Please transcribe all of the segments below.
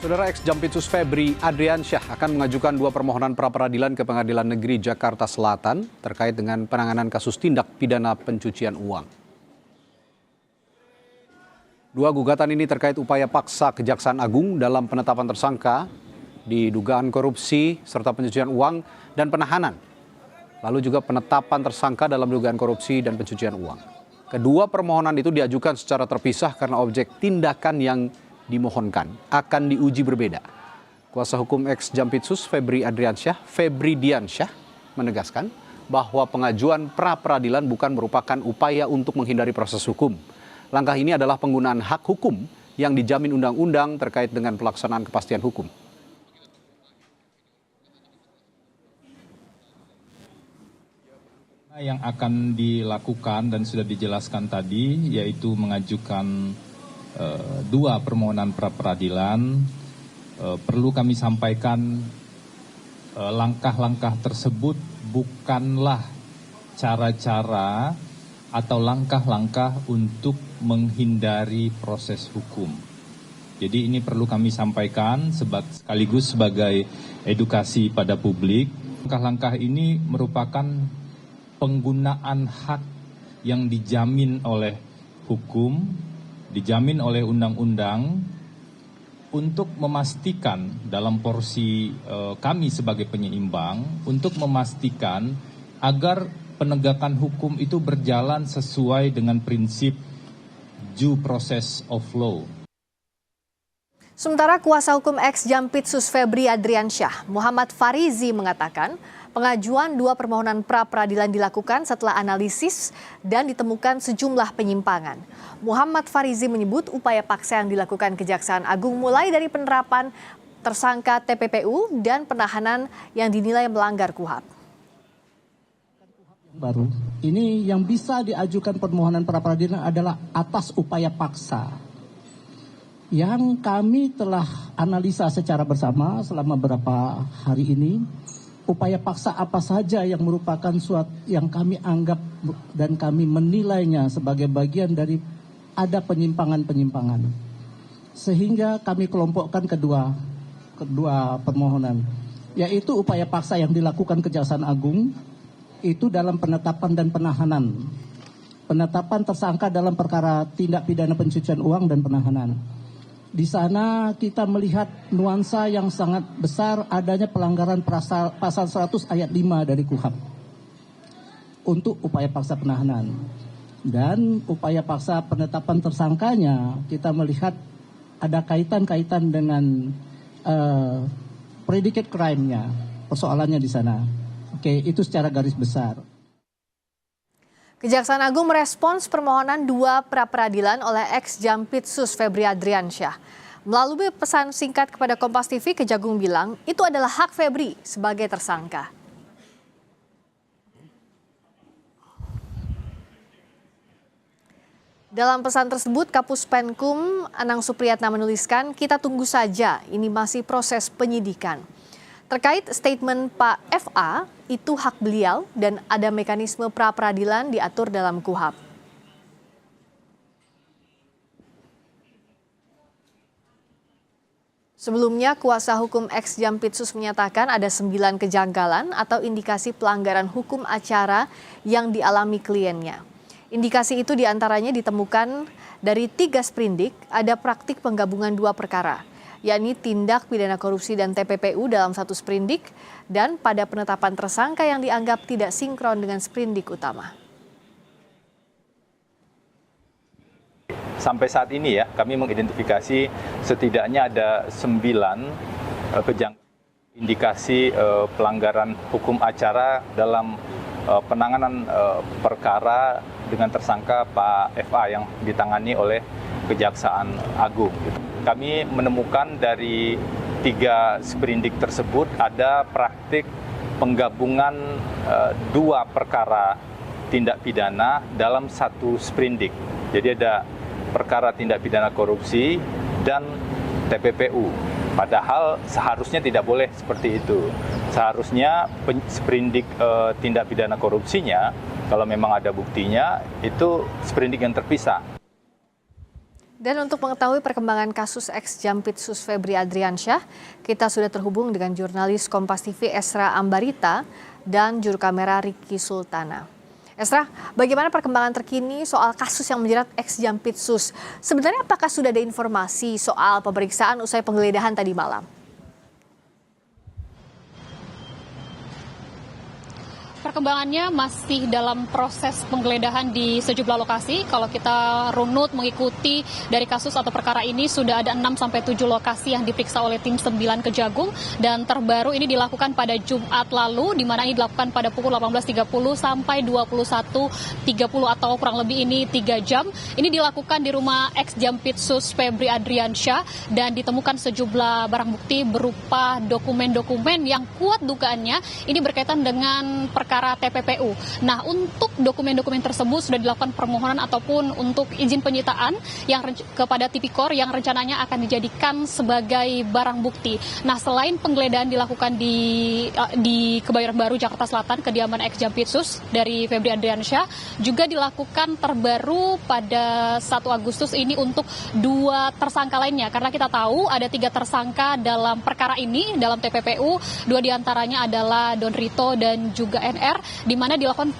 Saudara ex-Jampitsus Febri Adriansyah akan mengajukan 2 permohonan pra-peradilan ke Pengadilan Negeri Jakarta Selatan terkait dengan penanganan kasus tindak pidana pencucian uang. 2 gugatan ini terkait upaya paksa Kejaksaan Agung dalam penetapan tersangka di dugaan korupsi serta pencucian uang dan penahanan. Lalu juga penetapan tersangka dalam dugaan korupsi dan pencucian uang. Kedua permohonan itu diajukan secara terpisah karena objek tindakan yang dimohonkan akan diuji berbeda. Kuasa hukum ex-Jampitsus Febri Adriansyah, Febri Diansyah, menegaskan bahwa pengajuan pra-peradilan bukan merupakan upaya untuk menghindari proses hukum. Langkah ini adalah penggunaan hak hukum yang dijamin undang-undang terkait dengan pelaksanaan kepastian hukum. Yang akan dilakukan dan sudah dijelaskan tadi yaitu mengajukan 2 permohonan pra-peradilan. Perlu kami sampaikan langkah-langkah tersebut bukanlah cara-cara atau langkah-langkah untuk menghindari proses hukum. Jadi ini perlu kami sampaikan sekaligus sebagai edukasi pada publik. Langkah-langkah ini merupakan penggunaan hak yang dijamin oleh hukum, dijamin oleh undang-undang untuk memastikan dalam porsi kami sebagai penyeimbang untuk memastikan agar penegakan hukum itu berjalan sesuai dengan prinsip due process of law. Sementara kuasa hukum ex-Jampitsus Febri Adriansyah, Muhammad Farizi mengatakan pengajuan 2 permohonan pra-peradilan dilakukan setelah analisis dan ditemukan sejumlah penyimpangan. Muhammad Farizi menyebut upaya paksa yang dilakukan Kejaksaan Agung mulai dari penerapan tersangka TPPU dan penahanan yang dinilai melanggar KUHP. Baru ini yang bisa diajukan permohonan pra-peradilan adalah atas upaya paksa yang kami telah analisa secara bersama selama beberapa hari ini. Upaya paksa apa saja yang merupakan suatu yang kami anggap dan kami menilainya sebagai bagian dari ada penyimpangan-penyimpangan. Sehingga kami kelompokkan kedua permohonan, yaitu upaya paksa yang dilakukan Kejaksaan Agung itu dalam penetapan dan penahanan. Penetapan tersangka dalam perkara tindak pidana pencucian uang dan penahanan. Di sana kita melihat nuansa yang sangat besar adanya pelanggaran pasal 100 ayat 5 dari KUHP untuk upaya paksa penahanan. Dan upaya paksa penetapan tersangkanya kita melihat ada kaitan-kaitan dengan predicate crime-nya, persoalannya di sana. Oke, itu secara garis besar. Kejaksaan Agung merespons permohonan 2 pra-peradilan oleh ex-Jampitsus Febri Adriansyah. Melalui pesan singkat kepada Kompas TV, Kejagung bilang itu adalah hak Febri sebagai tersangka. Dalam pesan tersebut, Kapus Penkum Anang Supriyatna menuliskan, kita tunggu saja, ini masih proses penyidikan. Terkait statement Pak FA, itu hak beliau dan ada mekanisme pra-peradilan diatur dalam KUHP. Sebelumnya, kuasa hukum ex-Jampitsus menyatakan ada 9 kejanggalan atau indikasi pelanggaran hukum acara yang dialami kliennya. Indikasi itu diantaranya ditemukan dari 3 sprindik, ada praktik penggabungan 2 perkara, yakni tindak pidana korupsi dan TPPU dalam 1 sprindik, dan pada penetapan tersangka yang dianggap tidak sinkron dengan sprindik utama. Sampai saat ini ya, kami mengidentifikasi setidaknya ada 9 indikasi pelanggaran hukum acara dalam penanganan perkara dengan tersangka Pak FA yang ditangani oleh Kejaksaan Agung. Kami menemukan dari 3 sprindik tersebut ada praktik penggabungan 2 perkara tindak pidana dalam 1 sprindik. Jadi ada perkara tindak pidana korupsi dan TPPU. Padahal seharusnya tidak boleh seperti itu. Seharusnya sprindik tindak pidana korupsinya, kalau memang ada buktinya, itu sprindik yang terpisah. Dan untuk mengetahui perkembangan kasus ex-Jampitsus Febri Adriansyah, kita sudah terhubung dengan jurnalis Kompas TV Esra Ambarita dan juru kamera Ricky Sultana. Esra, bagaimana perkembangan terkini soal kasus yang menjerat ex-Jampitsus? Sebenarnya apakah sudah ada informasi soal pemeriksaan usai penggeledahan tadi malam? Perkembangannya masih dalam proses penggeledahan di sejumlah lokasi. Kalau kita runut mengikuti dari kasus atau perkara ini, sudah ada 6-7 lokasi yang diperiksa oleh tim 9 Kejagung. Dan terbaru ini dilakukan pada Jumat lalu, di mana ini dilakukan pada pukul 18.30 sampai 21.30 atau kurang lebih ini 3 jam. Ini dilakukan di rumah ex-Jampitsus Febri Adriansyah dan ditemukan sejumlah barang bukti berupa dokumen-dokumen yang kuat dugaannya ini berkaitan dengan perkara TPPU. Nah, untuk dokumen-dokumen tersebut sudah dilakukan permohonan ataupun untuk izin penyitaan yang kepada Tipikor yang rencananya akan dijadikan sebagai barang bukti. Nah, selain penggeledahan dilakukan di Kebayoran Baru, Jakarta Selatan, kediaman ex-Jampitsus dari Febri Adriansyah, juga dilakukan terbaru pada 1 Agustus ini untuk 2 tersangka lainnya. Karena kita tahu ada 3 tersangka dalam perkara ini, dalam TPPU, 2 diantaranya adalah Don Rito dan juga NR, di mana dilakukan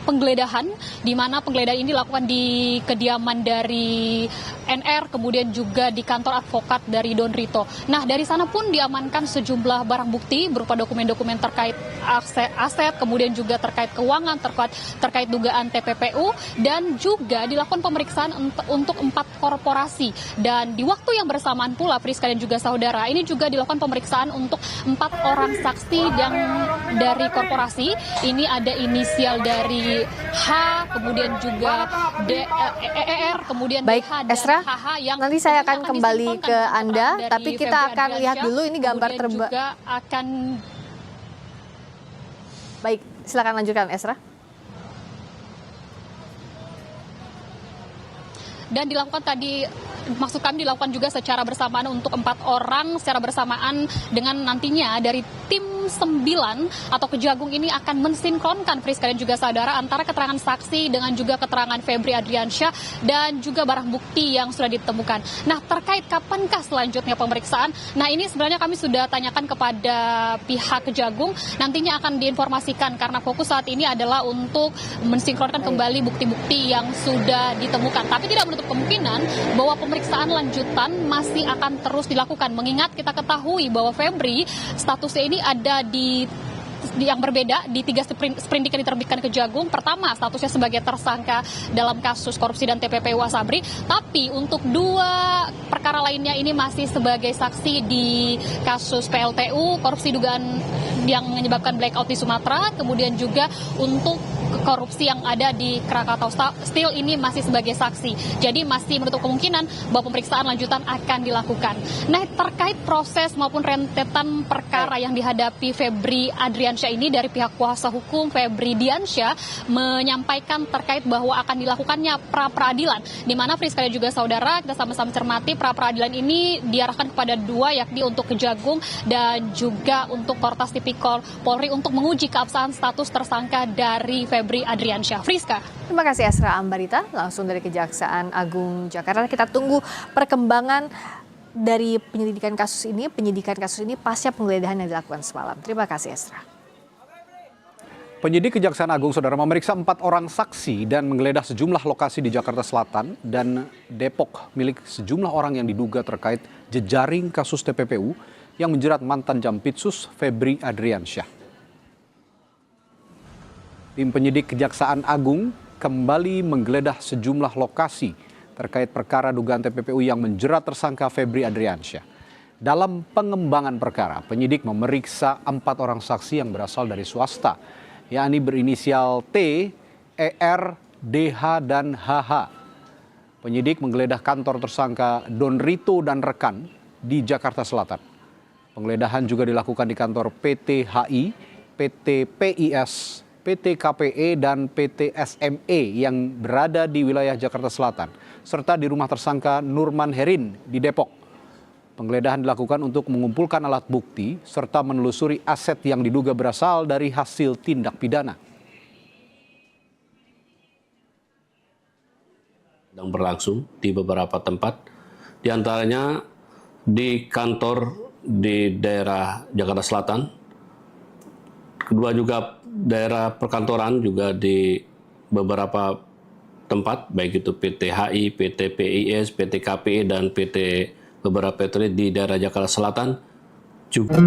penggeledahan, di mana penggeledahan ini dilakukan di kediaman dari NR, kemudian juga di kantor advokat dari Don Rito. Nah, dari sana pun diamankan sejumlah barang bukti berupa dokumen-dokumen terkait aset, kemudian juga terkait keuangan, terkait dugaan TPPU, dan juga dilakukan pemeriksaan untuk 4 korporasi. Dan di waktu yang bersamaan pula, Friska dan juga saudara, ini juga dilakukan pemeriksaan untuk 4 orang saksi yang dari korporasi. Ini ada inisial dari H, kemudian juga ER, kemudian Baik, DH dan Esra, HH yang nanti saya akan kembali ke Anda, dari tapi kita Febri akan lihat Adriansyah, dulu ini gambar kemudian juga akan. Baik, silakan lanjutkan Esra. Dan dilakukan tadi, maksud kami dilakukan juga secara bersamaan untuk 4 orang secara bersamaan dengan nantinya dari tim 9 atau Kejagung ini akan mensinkronkan, Friska dan juga saudara, antara keterangan saksi dengan juga keterangan Febri Adriansyah dan juga barang bukti yang sudah ditemukan. Nah, terkait kapankah selanjutnya pemeriksaan? Nah, ini sebenarnya kami sudah tanyakan kepada pihak Kejagung, nantinya akan diinformasikan karena fokus saat ini adalah untuk mensinkronkan kembali bukti-bukti yang sudah ditemukan. Tapi tidak menutup kemungkinan bahwa pemeriksaan lanjutan masih akan terus dilakukan. Mengingat kita ketahui bahwa Febri statusnya ini ada di yang berbeda di 3 sprindik yang diterbitkan Kejagung. Pertama, statusnya sebagai tersangka dalam kasus korupsi dan TPPU Asabri, tapi untuk 2 perkara lainnya ini masih sebagai saksi di kasus PLTU, korupsi dugaan yang menyebabkan blackout di Sumatera, kemudian juga untuk korupsi yang ada di Krakatau Steel ini masih sebagai saksi. Jadi masih menutup kemungkinan bahwa pemeriksaan lanjutan akan dilakukan. Nah, terkait proses maupun rentetan perkara yang dihadapi Febri Adriansyah ini, dari pihak kuasa hukum Febri Diansyah menyampaikan terkait bahwa akan dilakukannya pra-peradilan, di mana Friska dan juga saudara, kita sama-sama cermati pra-peradilan ini diarahkan kepada 2, yakni untuk Kejagung dan juga untuk Kortas Tipikor Polri untuk menguji keabsahan status tersangka dari Febri Adriansyah. Friska. Terima kasih Esra Ambarita, langsung dari Kejaksaan Agung Jakarta. Kita tunggu perkembangan dari penyidikan kasus ini pasca penggeledahan yang dilakukan semalam. Terima kasih Esra. Penyidik Kejaksaan Agung, saudara, memeriksa 4 orang saksi dan menggeledah sejumlah lokasi di Jakarta Selatan dan Depok milik sejumlah orang yang diduga terkait jejaring kasus TPPU yang menjerat mantan Jampitsus Febri Adriansyah. Tim penyidik Kejaksaan Agung kembali menggeledah sejumlah lokasi terkait perkara dugaan TPPU yang menjerat tersangka Febri Adriansyah. Dalam pengembangan perkara, penyidik memeriksa 4 orang saksi yang berasal dari swasta, yakni berinisial T, ER, DH, dan HH. Penyidik menggeledah kantor tersangka Don Rito dan rekan di Jakarta Selatan. Penggeledahan juga dilakukan di kantor PT HI, PT PIS, PT KPE, dan PT SME yang berada di wilayah Jakarta Selatan, serta di rumah tersangka Nurman Herin di Depok. Penggeledahan dilakukan untuk mengumpulkan alat bukti serta menelusuri aset yang diduga berasal dari hasil tindak pidana. Sedang berlangsung di beberapa tempat di antaranya di kantor di daerah Jakarta Selatan, kedua juga daerah perkantoran juga di beberapa tempat, baik itu PT HI, PT PIS, PT KPI, dan PT beberapa PT di daerah Jakarta Selatan juga.